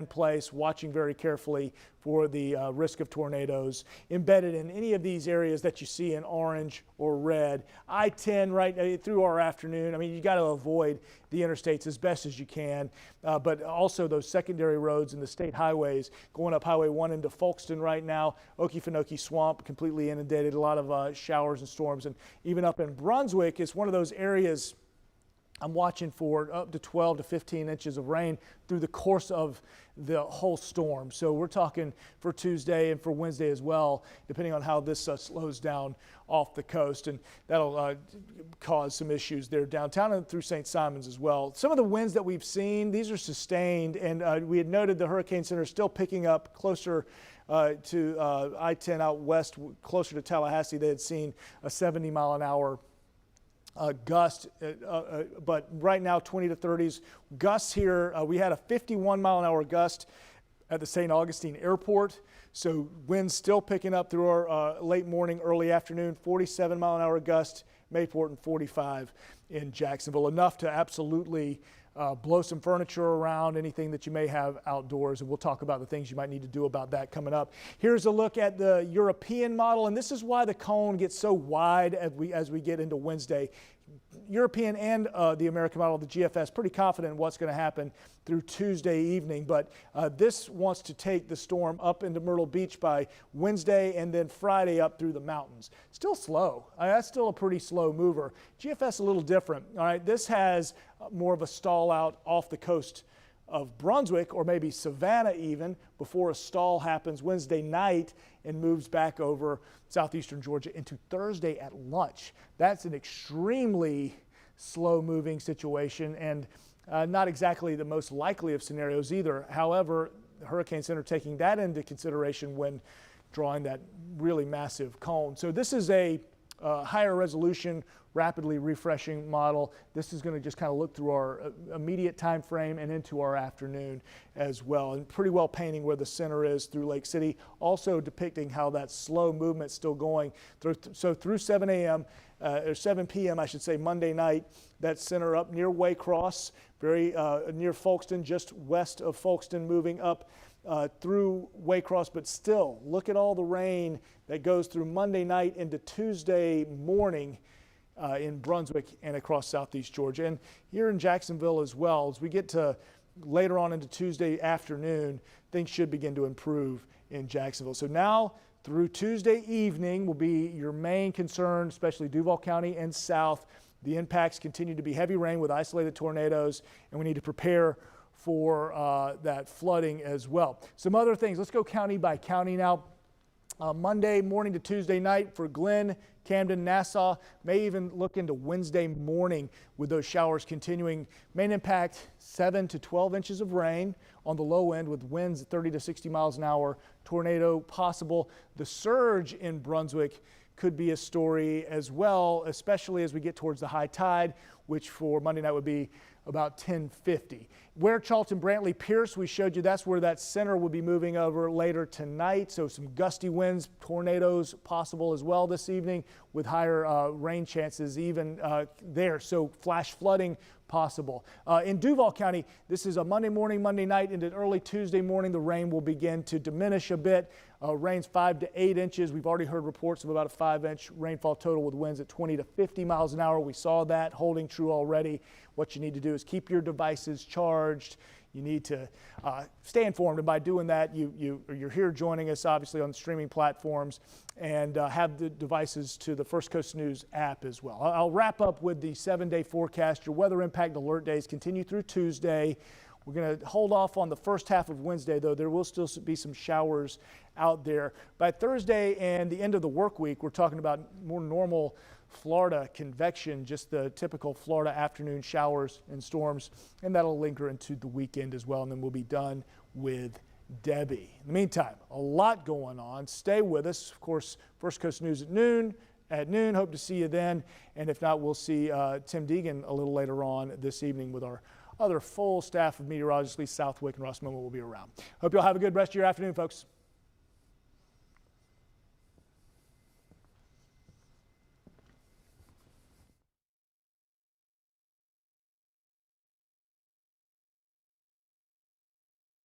in place, watching very carefully for the risk of tornadoes embedded in any of these areas that you see in orange or red. I-10 right through our afternoon. I mean, you got to avoid the interstates as best as you can, but also those secondary roads and the state highways. Going up Highway 1 into Folkston right now, Okefenokee Swamp completely inundated, a lot of showers and storms, and even up in Brunswick, it's one of those areas I'm watching for up to 12 to 15 inches of rain through the course of the whole storm. So we're talking for Tuesday and for Wednesday as well, depending on how this slows down off the coast. And that'll cause some issues there downtown and through St. Simons as well. Some of the winds that we've seen, these are sustained. And we had noted the Hurricane Center is still picking up closer to I-10 out west, closer to Tallahassee. They had seen a 70-mile-an-hour gust, but right now 20 to 30s. Gusts here, we had a 51-mile-an-hour gust at the St. Augustine Airport. So winds still picking up through our late morning, early afternoon. 47-mile-an-hour gust, Mayport, and 45 in Jacksonville. Enough to absolutely blow some furniture around, anything that you may have outdoors, and we'll talk about the things you might need to do about that coming up. Here's a look at the European model, and this is why the cone gets so wide as we get into Wednesday. European and the American model, the GFS, pretty confident in what's going to happen through Tuesday evening, but this wants to take the storm up into Myrtle Beach by Wednesday and then Friday up through the mountains. Still slow. That's still a pretty slow mover. GFS a little different. All right, this has more of a stall out off the coast of Brunswick, or maybe Savannah even, before a stall happens Wednesday night and moves back over southeastern Georgia into Thursday at lunch. That's an extremely slow moving situation and not exactly the most likely of scenarios either. However, the Hurricane Center taking that into consideration when drawing that really massive cone. So this is a higher resolution, rapidly refreshing model. This is going to just kind of look through our immediate time frame and into our afternoon as well, and pretty well painting where the center is through Lake City, also depicting how that slow movement still going through. So through 7 a.m. Or 7 p.m. I should say Monday night, that center up near Waycross, very near Folkston, just west of Folkston, moving up through Waycross, but still look at all the rain that goes through Monday night into Tuesday morning in Brunswick and across southeast Georgia, and here in Jacksonville as well. As we get to later on into Tuesday afternoon, things should begin to improve in Jacksonville. So now through Tuesday evening will be your main concern, especially Duval County and south. The impacts continue to be heavy rain with isolated tornadoes, and we need to prepare for that flooding as well. Some other things, let's go county by county now. Monday morning to Tuesday night for Glenn, Camden, Nassau, may even look into Wednesday morning with those showers continuing. Main impact 7 to 12 inches of rain on the low end with winds at 30 to 60 miles an hour. Tornado possible. The surge in Brunswick could be a story as well, especially as we get towards the high tide, which for Monday night would be about 10:50. Where Charlton, Brantley, Pierce, we showed you that's where that center will be moving over later tonight. So some gusty winds, tornadoes possible as well this evening with higher rain chances even there. So flash flooding possible. In Duval County, this is a Monday morning, Monday night into early Tuesday morning. The rain will begin to diminish a bit. Rains 5 to 8 inches. We've already heard reports of about a 5-inch rainfall total with winds at 20 to 50 miles an hour. We saw that holding true already. What you need to do is keep your devices charged. You need to stay informed, and by doing that, you're here joining us obviously on the streaming platforms, and have the devices to the First Coast News app as well. I'll wrap up with the 7-day forecast. Your weather impact alert days continue through Tuesday. We're going to hold off on the first half of Wednesday, though. There will still be some showers out there. By Thursday and the end of the work week, we're talking about more normal Florida convection, just the typical Florida afternoon showers and storms, and that'll linger into the weekend as well, and then we'll be done with Debby. In the meantime, a lot going on. Stay with us. Of course, First Coast News at noon. Hope to see you then, and if not, we'll see Tim Deegan a little later on this evening with our other full staff of meteorologists. Lee Southwick and Ross Momo will be around. Hope you'll have a good rest of your afternoon, folks.